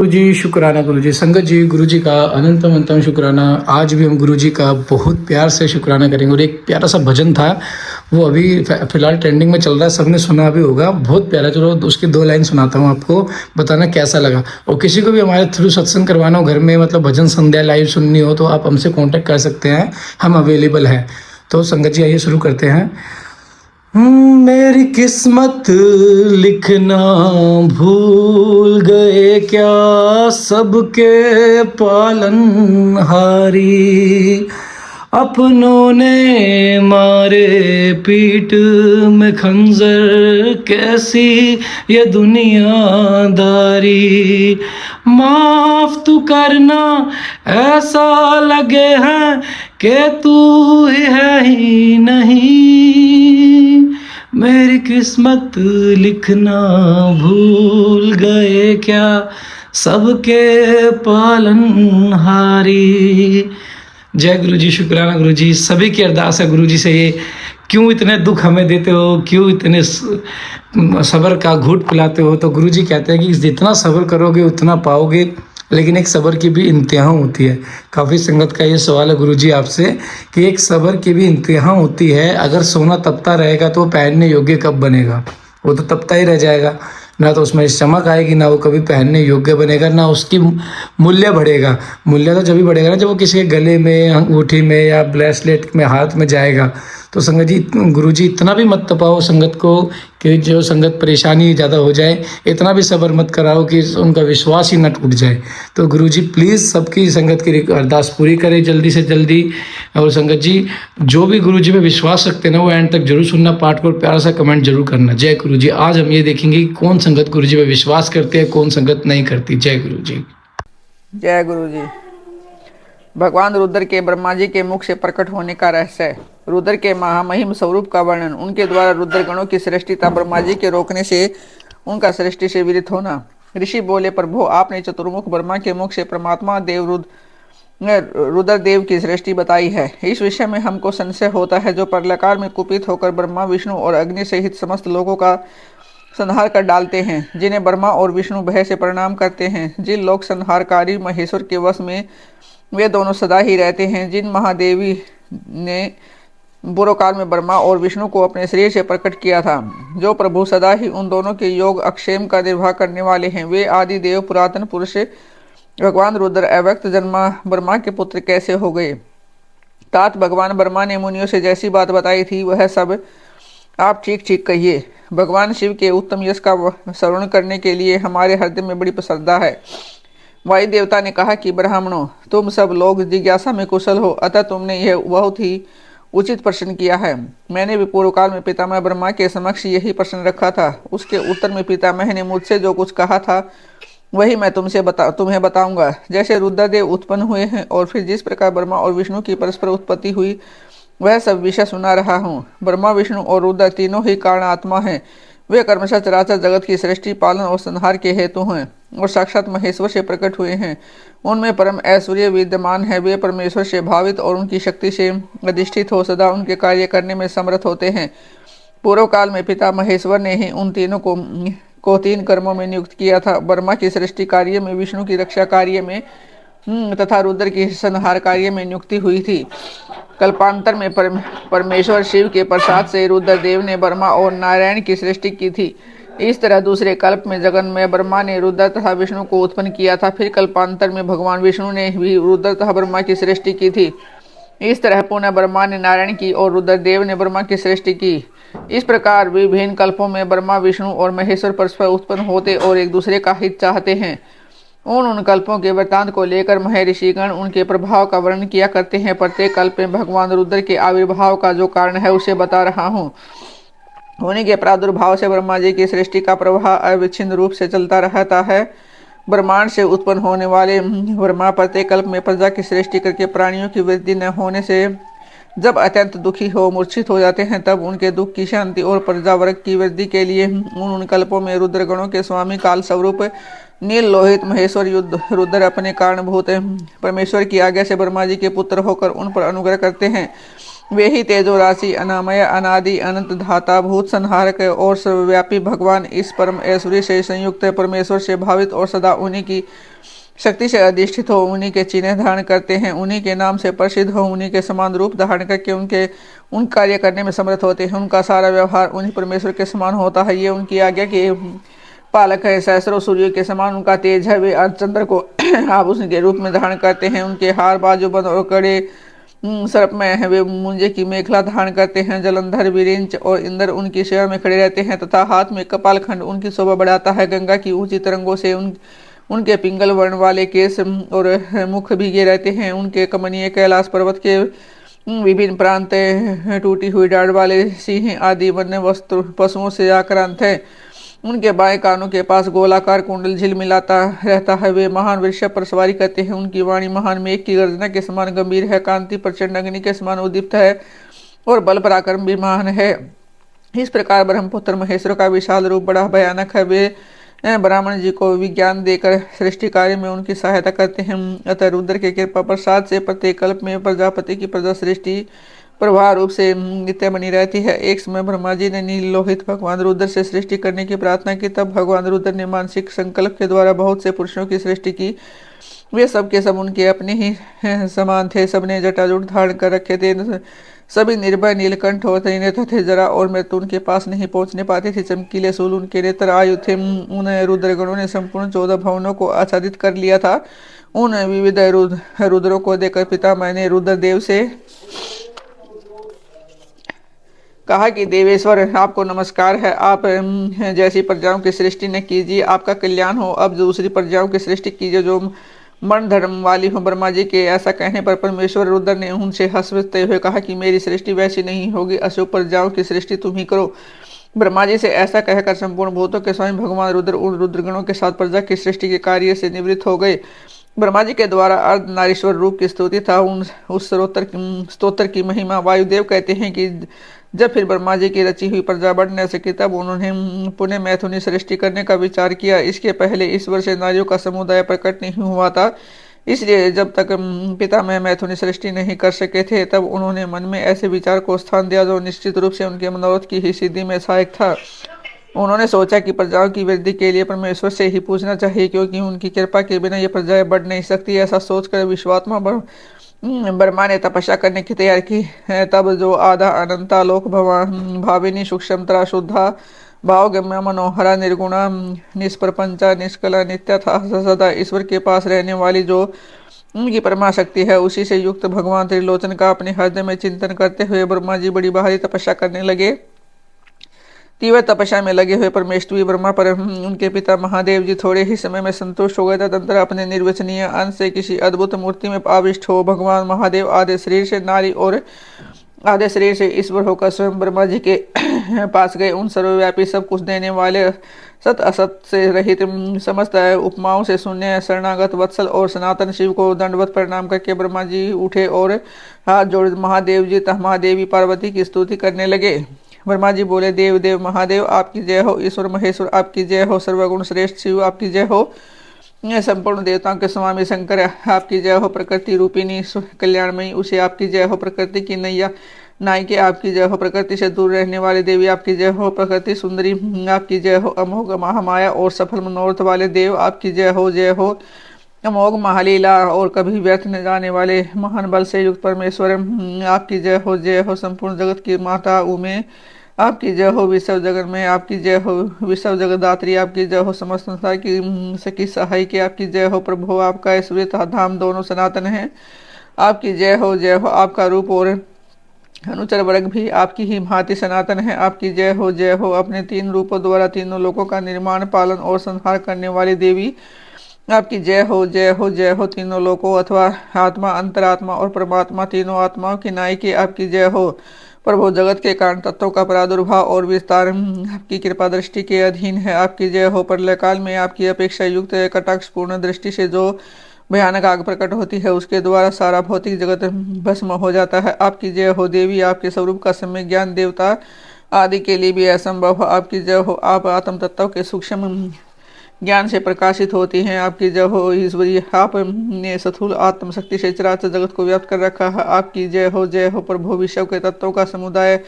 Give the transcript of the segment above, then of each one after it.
जी, शुक्राना गुरु जी। संगत जी, गुरु जी का अनंतम अनंतम शुक्राना। आज भी हम गुरु जी का बहुत प्यार से शुक्राना करेंगे। और एक प्यारा सा भजन था, वो अभी फिलहाल ट्रेंडिंग में चल रहा है, सबने सुना भी होगा, बहुत प्यारा। चलो उसकी 2 लाइन सुनाता हूँ आपको, बताना कैसा लगा। और किसी को भी हमारे थ्रू सत्संग करवाना हो घर में, मतलब भजन संध्या लाइव सुननी हो, तो आप हमसे कॉन्टैक्ट कर सकते हैं, हम अवेलेबल हैं। तो संगत जी आइए शुरू करते हैं। मेरी किस्मत लिखना भूल गए क्या, सबके पालनहारी। अपनों ने मारे पीठ में खंजर, कैसी ये दुनियादारी। माफ तू करना, ऐसा लगे है कि तू है ही नहीं। मेरी किस्मत लिखना भूल गए क्या, सबके पालनहारी। जय गुरु जी, शुक्राना गुरु जी। सभी की अरदास है गुरु जी से, ये क्यों इतने दुख हमें देते हो, क्यों इतने सब्र का घूट पिलाते हो। तो गुरु जी कहते हैं कि जितना सब्र करोगे उतना पाओगे, लेकिन एक सब्र की भी इंतहा होती है। काफ़ी संगत का ये सवाल है गुरु जी आपसे कि एक सब्र की भी इंतहा होती है। अगर सोना तपता रहेगा तो पहनने योग्य कब बनेगा? वो तो तपता ही रह जाएगा, ना तो उसमें चमक आएगी, ना वो कभी पहनने योग्य बनेगा, ना उसकी मूल्य बढ़ेगा। मूल्य तो जब भी बढ़ेगा ना जब वो किसी के गले में, अंगूठी में या ब्रेसलेट में, हाथ में जाएगा। तो संगत जी, गुरु जी इतना भी मत तपाओ संगत को कि जो संगत परेशानी ज़्यादा हो जाए। इतना भी सब्र मत कराओ कि उनका विश्वास ही न टूट जाए। तो गुरु जी प्लीज़ सबकी संगत की अरदास पूरी करें जल्दी से जल्दी। और संगत जी, जो भी गुरु जी पे विश्वास रखते हैं ना, वो एंड तक जरूर सुनना, पाठ को प्यारा सा कमेंट जरूर करना। जय गुरु जी। आज हम ये देखेंगे कि कौन संगत गुरु जी पे विश्वास करते हैं, कौन संगत नहीं करती। जय गुरु जी। जय गुरु जी। भगवान रुद्र के ब्रह्मा जी के मुख से प्रकट होने का रहस्य। रुद्र के महामहिम स्वरूप का वर्णन। उनके द्वारा रुद्र गणों की सृष्टि तथा ब्रह्मा जी के रोकने से उनका सृष्टि से विदित होना। ऋषि बोले, प्रभु आपने चतुर्मुख ब्रह्मा के मुख से परमात्मा देव रुद्र देव की सृष्टि बताई है। इस विषय में हमको संशय होता है, जो प्रलयकाल में कुपित होकर ब्रह्मा विष्णु और अग्नि सहित समस्त लोगों का संहार कर डालते हैं, जिन्हें ब्रह्मा और विष्णु भय से प्रणाम करते हैं। जिन लोक संहारकारी महेश्वर के वश में वे दोनों सदा ही रहते हैं, जिन महादेवी ने बुरे काल में ब्रह्मा और विष्णु को अपने शरीर से प्रकट किया था, जो प्रभु सदा ही उन दोनों के योग अक्षेम का निर्वाह करने वाले हैं, वे आदि देव पुरातन पुरुष भगवान रुद्र अव्यक्त जन्मा ब्रह्मा के पुत्र कैसे हो गए। तात भगवान ब्रह्मा ने मुनियों से जैसी बात बताई थी वह सब आप ठीक ठीक कहिए। भगवान शिव के उत्तम यश का श्रवण करने के लिए हमारे हृदय में बड़ी श्रद्धा है। वायु देवता ने कहा कि ब्राह्मणों, तुम सब लोग जिज्ञासा में कुशल हो, अतः तुमने यह बहुत ही उचित प्रश्न किया है। मैंने भी पूर्व काल में पितामह ब्रह्मा के समक्ष यही प्रश्न रखा था। उसके उत्तर में पितामह ने मुझसे जो कुछ कहा था वही मैं तुम्हें बताऊंगा। जैसे रुद्रदेव उत्पन्न हुए हैं और फिर जिस प्रकार ब्रह्मा और विष्णु की परस्पर उत्पत्ति हुई, वह सब विषय सुना रहा हूँ। ब्रह्मा विष्णु और रुद्र तीनों ही कारण आत्मा हैं। वे कर्मशः चराचर जगत की सृष्टि, पालन और संहार के हेतु हैं और साक्षात महेश्वर से प्रकट हुए हैं। उनमें परम ऐश्वर्य विद्यमान है। वे परमेश्वर से भावित और उनकी शक्ति से अधिष्ठित हो सदा उनके कार्य करने में समर्थ होते हैं। पूर्व काल में पिता महेश्वर ने ही उन तीनों को 3 कर्मों में नियुक्त किया था। ब्रह्मा की सृष्टि कार्य में, विष्णु की रक्षा कार्य में तथा रुद्र की संहार कार्य में नियुक्ति हुई थी। कल्पांतर में परमेश्वर शिव के प्रसाद से रुद्रदेव ने ब्रह्मा और नारायण की सृष्टि की थी। इस तरह दूसरे कल्प में जगन्मय ब्रह्मा ने रुद्र तथा विष्णु को उत्पन्न किया था। फिर कल्पांतर में भगवान विष्णु ने भी रुद्र तथा ब्रह्मा की सृष्टि की थी। इस तरह पुनः ब्रह्मा ने नारायण की और रुद्रदेव ने ब्रह्मा की सृष्टि की। इस प्रकार विभिन्न कल्पों में ब्रह्मा विष्णु और महेश्वर परस्पर उत्पन्न होते और एक दूसरे का हित चाहते हैं। उन कल्पों के वृत्तांत को लेकर महर्षिगण उनके प्रभाव का वर्णन किया करते हैं। प्रत्येक कल्प में भगवान रुद्र के आविर्भाव का जो कारण है उसे बता रहा हूँ। उन्हीं के प्रादुर्भाव से ब्रह्मा जी की सृष्टि का प्रवाह अविच्छिन्न रूप से चलता रहता है। ब्रह्मांड से उत्पन्न होने वाले ब्रह्मा प्रत्येक कल्प में प्रजा की सृष्टि करके प्राणियों की वृद्धि न होने से जब अत्यंत दुखी हो मूर्छित हो जाते हैं, तब उनके दुख की शांति और प्रजा वर्ग की वृद्धि के लिए उन कल्पों में रुद्रगणों के स्वामी काल स्वरूप नील लोहित महेश्वर युद्ध रुद्र अपने कारणभूत परमेश्वर की आज्ञा से ब्रह्मा जी के पुत्र होकर उन पर अनुग्रह करते हैं। वे ही तेजो राशि अनामय अनादि अनंत धाता भूत संहारक और सर्वव्यापी भगवान इस परम ऐश्वर्य से संयुक्त परमेश्वर से भावित और सदा उन्हीं की शक्ति से अधिष्ठित हो, उन्हीं के चिन्ह धारण करते हैं, उन्हीं के नाम से प्रसिद्ध हो, उन्हीं के समान रूप धारण करके उन कार्य करने में समर्थ होते हैं। उनका सारा व्यवहार उन्हीं परमेश्वर के समान होता है। ये उनकी आज्ञा के पालक है। सहस्रों सूर्य के समान उनका तेज है। वे अर्धचंद्र को आभूषण के रूप में धारण करते हैं। उनके हार बाजूबंद और कड़े सर्प में है। वे मुंजे की मेखला धारण करते हैं। जलंधर विरिंच और इंद्र उनकी सेवा में खड़े रहते हैं तथा हाथ में कपाल खंड उनकी शोभा बढ़ाता है। गंगा की ऊंची तरंगों से उनके पिंगल वर्ण वाले केस और मुख भीगे रहते हैं। उनके कमनीय कैलाश पर्वत के विभिन्न प्रांत टूटी हुई डाढ़ वाले सिंह आदि वन्य वस्तु पशुओं से आक्रांत है। उनके बाएं कानों के पास गोलाकार कुंडल झिलमिलाता रहता है। वे महान वृषभ पर सवारी करते हैं। उनकी वाणी महान मेघ की गर्जना के समान गंभीर है। कांति प्रचंड अग्नि के समान उद्दीप्त है और बल पराक्रम भी महान है। इस प्रकार ब्रह्मपुत्र महेश्वर का विशाल रूप बड़ा भयानक है। वे ब्राह्मण जी को विज्ञान देकर सृष्टि कार्य में उनकी सहायता करते हैं। अतः रुद्र के कृपा प्रसाद से प्रत्येक कल्प में प्रजापति की प्रजा सृष्टि प्रवाह रूप से नित्य बनी रहती है। एक समय ब्रह्मा जी ने नील लोहित भगवान रुद्र से सृष्टि करने की प्रार्थना की। तब भगवान रुद्र ने मानसिक संकल्प के द्वारा बहुत से पुरुषों की सृष्टि की। वे सब के सब उनके अपने ही समान थे। सबने जटाजुट धारण कर रखे थे। सभी निर्भय नीलकंठ और त्रिनेत्र थे। जरा और मृत्यु उनके पास नहीं पहुंचने पाती थी। चमकीले सूल उनके नेत्र आयु थे। उन रुद्रगणों ने संपूर्ण 14 भवनों को आच्छादित कर लिया था। उन विविध रुद्रों को देखकर पिता मैंने रुद्रदेव से कहा कि देवेश्वर आपको नमस्कार है। आप जैसी प्रजाओं की सृष्टि न कीजिए, आपका कल्याण हो। अब दूसरी प्रजाओं की सृष्टि कीजिए जो मन धर्म वाली हो। ब्रह्मा जी के ऐसा कहने पर परमेश्वर रुद्र ने उनसे हंसते हुए कहा कि मेरी सृष्टि वैसी नहीं होगी। अशुभ प्रजाओं की सृष्टि तुम ही करो। ब्रह्मा जी से ऐसा कहकर संपूर्ण भूतों के स्वामी भगवान रुद्र उन रुद्रगणों के साथ प्रजा की सृष्टि के कार्य से निवृत्त हो गए। ब्रह्मा जी के द्वारा अर्ध नारीश्वर रूप की स्तुति था उस स्तोत्र की महिमा वायुदेव कहते हैं कि जब फिर ब्रह्मा जी की रची हुई प्रजा बढ़ न सकी तब उन्होंने पुनः मैथुनी सृष्टि करने का विचार किया। इसके पहले ईश्वर से नारियों का समुदाय प्रकट नहीं हुआ था, इसलिए जब तक पिता में मैथुनी सृष्टि नहीं कर सके थे तब उन्होंने मन में ऐसे विचार को स्थान दिया जो निश्चित रूप से उनके मनोरथ की ही सिद्धि में सहायक था। उन्होंने सोचा कि प्रजाओं की वृद्धि के लिए परमेश्वर से ही पूछना चाहिए, क्योंकि उनकी कृपा के बिना ये प्रजाएं बढ़ नहीं सकती। ऐसा सोचकर विश्वात्मा ब्रह्मा ने तपस्या करने की तैयारी की। तब जो आधा अनंता लोक भाविनी सूक्ष्मतरा शुद्धा भावगम्य मनोहरा निर्गुणा निष्प्रपंचा निष्कला नित्य था सदा ईश्वर के पास रहने वाली जो उनकी परमा शक्ति है, उसी से युक्त भगवान त्रिलोचन का अपने हृदय में चिंतन करते हुए ब्रह्मा जी बड़ी भारी तपस्या करने लगे। तीव्र तपस्या में लगे हुए परमेश्वरी ब्रह्मा पर उनके पिता महादेव जी थोड़े ही समय में संतुष्ट हो गए। तदंतर अपने निर्वचनीय अंश से किसी अद्भुत मूर्ति में आविष्ट हो भगवान महादेव आधे शरीर से नारी और आधे शरीर से ईश्वर होकर स्वयं ब्रह्मा जी के पास गए। उन सर्वव्यापी सब कुछ देने वाले सत असत से रहित समस्त उपमाओं से शून्य शरणागत वत्सल और सनातन शिव को दंडवत प्रणाम करके ब्रह्मा जी उठे और हाथ जोड़ महादेव जी तथा महादेवी पार्वती की स्तुति करने लगे। ब्रह्मा जी बोले, देव देव महादेव आपकी जय हो। ईश्वर महेश्वर आपकी जय हो। सर्वगुण श्रेष्ठ शिव आपकी जय हो। संपूर्ण देवताओं के स्वामी शंकर आपकी जय हो। प्रकृति रूपिणी कल्याणमयी उसे आपकी जय हो। प्रकृति की नैया नायिके आपकी जय हो। प्रकृति से दूर रहने वाली देवी आपकी जय हो। प्रकृति सुंदरी आपकी जय हो। अमोघ महामाया और सफल मनोरथ वाले देव आपकी जय हो। जय हो। अमोघ महालीला और कभी व्यर्थ न जाने वाले महान बल से युक्त परमेश्वर आपकी जय हो। जय हो। संपूर्ण जगत की माता उमे आपकी जय हो। विश्व जगत में आपकी जय हो। विश्व जगदात्री आपकी जय हो। समस्त संसार की सखी सहाय की आपकी जय हो। प्रभु आपका ऐश्वर्य तथा धाम दोनों सनातन है आपकी जय हो। जय हो। आपका रूप और अनुचर वर्ग भी आपकी ही भांति सनातन है आपकी जय हो। जय हो। अपने 3 रूपों द्वारा तीनों लोकों का निर्माण पालन और संहार करने वाली देवी आपकी जय हो। जय हो। जय हो। तीनों लोकों अथवा आत्मा अंतरात्मा और परमात्मा तीनों आत्माओं की नायिकी आपकी जय हो। प्रभु जगत के कारण तत्वों का प्रादुर्भाव और विस्तार आपकी कृपा दृष्टि के अधीन है आपकी जय हो। प्रलय काल में आपकी अपेक्षा युक्त कटाक्ष पूर्ण दृष्टि से जो भयानक आग प्रकट होती है उसके द्वारा सारा भौतिक जगत भस्म हो जाता है आपकी जय हो। देवी आपके स्वरूप का सम्यक ज्ञान देवता आदि के लिए भी असंभव हो आपकी जय हो। आप आत्म तत्व के सूक्ष्म ज्ञान से प्रकाशित होती हैं। आपकी जय हो ईश्वरी, आपने स्थूल आत्मशक्ति से चराचर जगत को व्याप्त कर रखा है। आपकी जय हो प्रभु, विश्व के तत्वों का समुदाय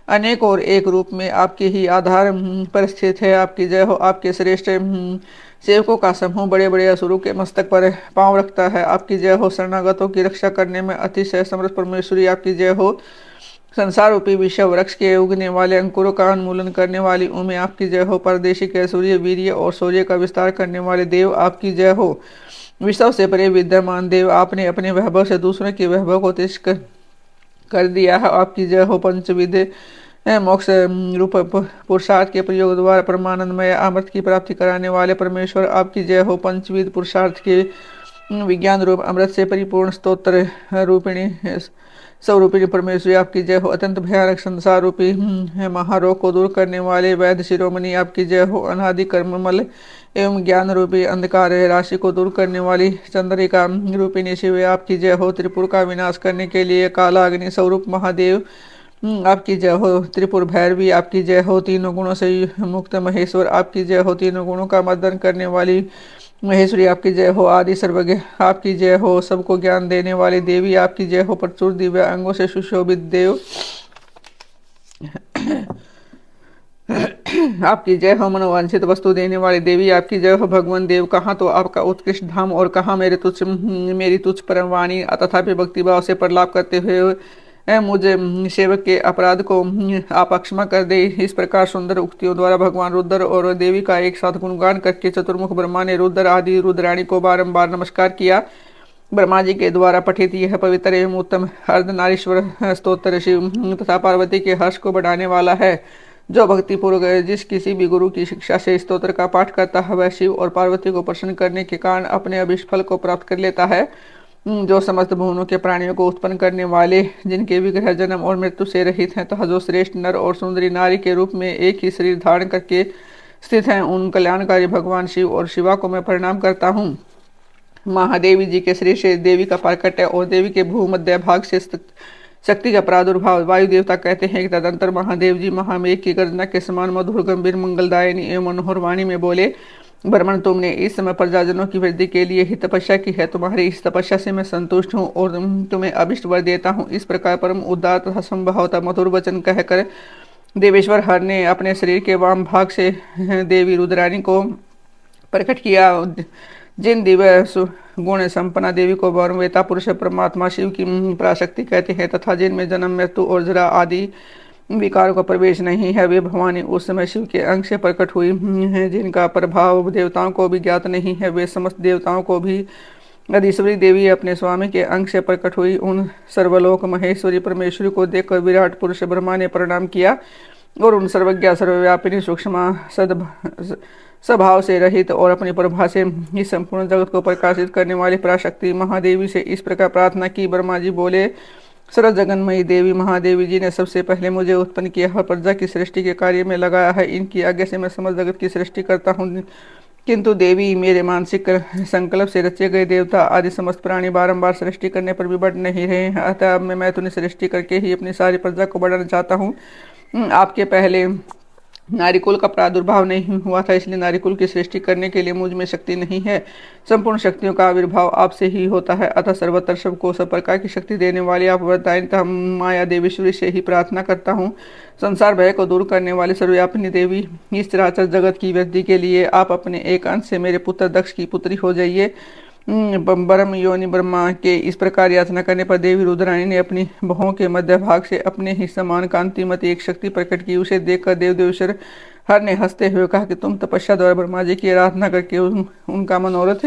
अनेक और एक रूप में आपके ही आधार पर स्थित है। आपकी जय हो, आपके श्रेष्ठ सेवकों का समूह बड़े बड़े असुरों के मस्तक पर पांव रखता है। आपकी जय हो, शरणागतों की रक्षा करने में अतिशय समर्थ परमेश्वरी। आपकी जय हो, संसार रूपी विषव वृक्ष के उगने वाले अंकुरों का उन्मूलन करने वाली उमे। आपकी जय हो, परदेशी के सूर्य वीर्य और शौर्य का विस्तार करने वाले देव। आपकी जय हो, विश्व से परे विद्यमान देव, आपने अपने वैभव से दूसरों के वैभव को तिरस्कृत कर दिया है। आपकी जय हो, पंचविध मोक्ष रूप पुरुषार्थ के प्रयोग द्वारा परमानंदमय अमृत की प्राप्ति कराने वाले परमेश्वर। आपकी जय हो, पंचविध पुरुषार्थ के विज्ञान रूप अमृत से परिपूर्ण स्तोत्र रूपिणी स्वरूपिणी परमेश्वरी। आपकी जय हो, अत्यंत भयानक संसार रूपी महारोग को दूर करने वाले वैद्य शिरोमणि। आपकी जय हो, अनादि कर्ममल एवं ज्ञान रूपी अंधकार राशि को दूर करने वाली चंद्रिका रूपिणी शिव। आपकी जय हो, त्रिपुर का विनाश करने के लिए काला अग्नि स्वरूप महादेव। आपकी जय हो, त्रिपुर भैरवी। आपकी जय हो, तीनों गुणों से मुक्त महेश्वर। आपकी जय हो, तीनों गुणों का मर्दन करने वाली महेश्वरी। आपकी जय हो, आदि सर्वज्ञ। आपकी जय हो, सबको ज्ञान देने वाली देवी। आपकी जय हो, प्रचुर दिव्य अंगों से सुशोभित देव। आपकी जय हो, मनोवांछित वस्तु देने वाली देवी। आपकी जय हो, भगवान देव। कहाँ तो आपका उत्कृष्ट धाम और कहाँ मेरी तुच्छ परम वाणी। तथापि भक्तिभाव से प्रलाप करते हुए मुझे सेवक के अपराध को आप क्षमा कर दे। इस प्रकार सुंदर उक्तियों द्वारा भगवान रुद्र और देवी का एक साथ गुणगान करके चतुर्मुख ब्रह्मा ने रुद्र आदि रुद्राणी को बारंबार नमस्कार किया। ब्रह्मा जी के द्वारा पठित यह पवित्र एवं उत्तम अर्धनारीश्वर स्तोत्र शिव तथा पार्वती के हर्ष को बढ़ाने वाला है। जो भक्तिपूर्वक जिस किसी भी गुरु की शिक्षा से स्तोत्र का पाठ करता है वह शिव और पार्वती को प्रसन्न करने के कारण अपने अभिष्ट फल को प्राप्त कर लेता है। जो समस्त भुवनों के प्राणियों को उत्पन्न करने वाले, जिनके विग्रह जन्म और मृत्यु से रहित हैं तथा जो श्रेष्ठ नर और सुंदरी नारी के रूप में एक ही शरीर धारण करके स्थित हैं, उन कल्याणकारी भगवान शिव और शिवा को मैं प्रणाम करता हूँ। महादेवी जी के शरीर से देवी का प्रकट है और देवी के भूमध्य भाग से शक्ति का प्रादुर्भाव। वायु देवता कहते हैं कि तदंतर महादेव जी महामेघ की गर्जना के समान मधुर गंभीर मंगलदायिनी एवं मनोहर वाणी में बोले, ब्रह्मण तुमने इस समय प्रजाजनों की वृद्धि के लिए ही तपस्या की है। तुम्हारी इस तपस्या से मैं संतुष्ट हूँ और तुम्हें अभिष्ट वर देता हूँ। इस प्रकार परम उदार तथा संभावता मधुर वचन कहकर देवेश्वर हर ने अपने शरीर के वाम भाग से देवी रुद्राणी को प्रकट किया। जिन दिव्य गुण संपन्ना देवी को वर्णवेता पुरुष परमात्मा शिव की पराशक्ति कहते हैं तथा जिनमें जन्म मृत्यु और जरा आदि विकारों का प्रवेश नहीं है, वे भवानी उस समय शिव के अंग से प्रकट हुई हैं। जिनका प्रभाव देवताओं को भी ज्ञात नहीं है, वे समस्त देवताओं को भी अधीश्वरी देवी अपने स्वामी के अंग से प्रकट हुई। उन सर्वलोक महेश्वरी परमेश्वरी को देखकर विराट पुरुष ब्रह्मा ने प्रणाम किया और उन सर्वज्ञा सर्वव्यापिनी सूक्ष्म स्वभाव से रहित और अपनी प्रभा से इस संपूर्ण जगत को प्रकाशित करने वाली पराशक्ति महादेवी से इस प्रकार प्रार्थना की। ब्रह्मा जी बोले, सरस जगन्मयी देवी महादेवी जी ने सबसे पहले मुझे उत्पन्न किया है, प्रजा की सृष्टि के कार्य में लगाया है। इनकी आज्ञा से मैं समस्त जगत की सृष्टि करता हूँ। किंतु देवी मेरे मानसिक संकल्प से रचे गए देवता आदि समस्त प्राणी बारंबार सृष्टि करने पर भी बढ़ नहीं रहे हैं। अतः अब मैं तुम्हें सृष्टि करके ही अपनी सारी प्रजा को बढ़ाना चाहता हूँ। आपके पहले नारिकुल का प्रादुर्भाव नहीं हुआ था, इसलिए नारिकुल की सृष्टि करने के लिए मुझ में शक्ति नहीं है। संपूर्ण शक्तियों का आविर्भाव आपसे ही होता है। अतः सर्वत्र सबको सब प्रकार की शक्ति देने वाली आप वरदायिनी माया देवेश्वरी से ही प्रार्थना करता हूँ। संसार भय को दूर करने वाली सर्वव्यापिनी देवी, इस चराचर जगत की वृद्धि के लिए आप अपने एक अंश से मेरे पुत्र दक्ष की पुत्री हो जाइए। ब्रह्म योनि ब्रह्मा के इस प्रकार याचना करने पर देवी रुद्राणी ने अपनी भवों के मध्य भाग से अपने ही समान कांतिमती एक शक्ति प्रकट की। उसे देखकर देवदेवेश्वर हर ने हंसते हुए कहा कि तुम तपस्या द्वारा ब्रह्मा जी की आराधना करके उनका मनोरथ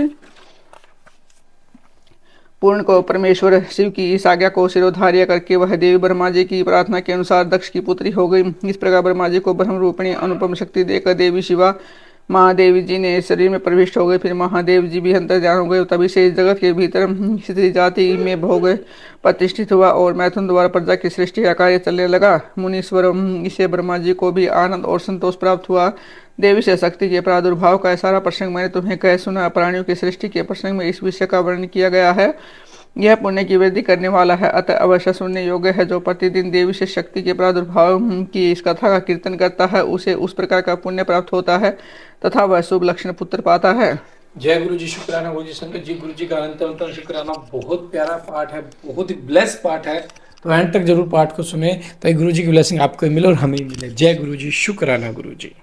पूर्ण को परमेश्वर शिव की इस आज्ञा को शिरोधार्य करके वह देवी ब्रह्मा जी की प्रार्थना के अनुसार दक्ष की पुत्री हो गई। इस प्रकार ब्रह्मा जी को ब्रह्म रूपिणी अनुपम शक्ति देकर देवी शिवा महादेवी जी ने शरीर में प्रविष्ट हो गए। फिर महादेव जी भी अंतर्ध्यान हो गए। तभी से इस जगत के भीतर स्त्री जाति में भोग प्रतिष्ठित हुआ और मैथुन द्वारा प्रजा की सृष्टि का कार्य चलने लगा। मुनीश्वर इसे ब्रह्मा जी को भी आनंद और संतोष प्राप्त हुआ। देवी से शक्ति के प्रादुर्भाव का सारा प्रसंग मैंने तुम्हें कह सुना। प्राणियों की सृष्टि के प्रसंग में इस विषय का वर्णन किया गया है। यह पुण्य की वृद्धि करने वाला है, अतः अवश्य सुनने योग्य है। जो प्रतिदिन देवी से शक्ति के प्रादुर्भाव की इस कथा का कीर्तन करता है उसे उस प्रकार का पुण्य प्राप्त होता है तथा वह शुभ लक्षण पुत्र पाता है। जय गुरु जी, शुक्राना गुरु जी, संगत जी। गुरु जी का अनंत शुक्राना। बहुत प्यारा पाठ है, बहुत ही ब्लेस पाठ है, तो एंड तक जरूर पाठ को सुने ताकि गुरु जी की ब्लेसिंग आपको मिले और हमें मिले। जय गुरु जी, शुक्राना गुरु जी।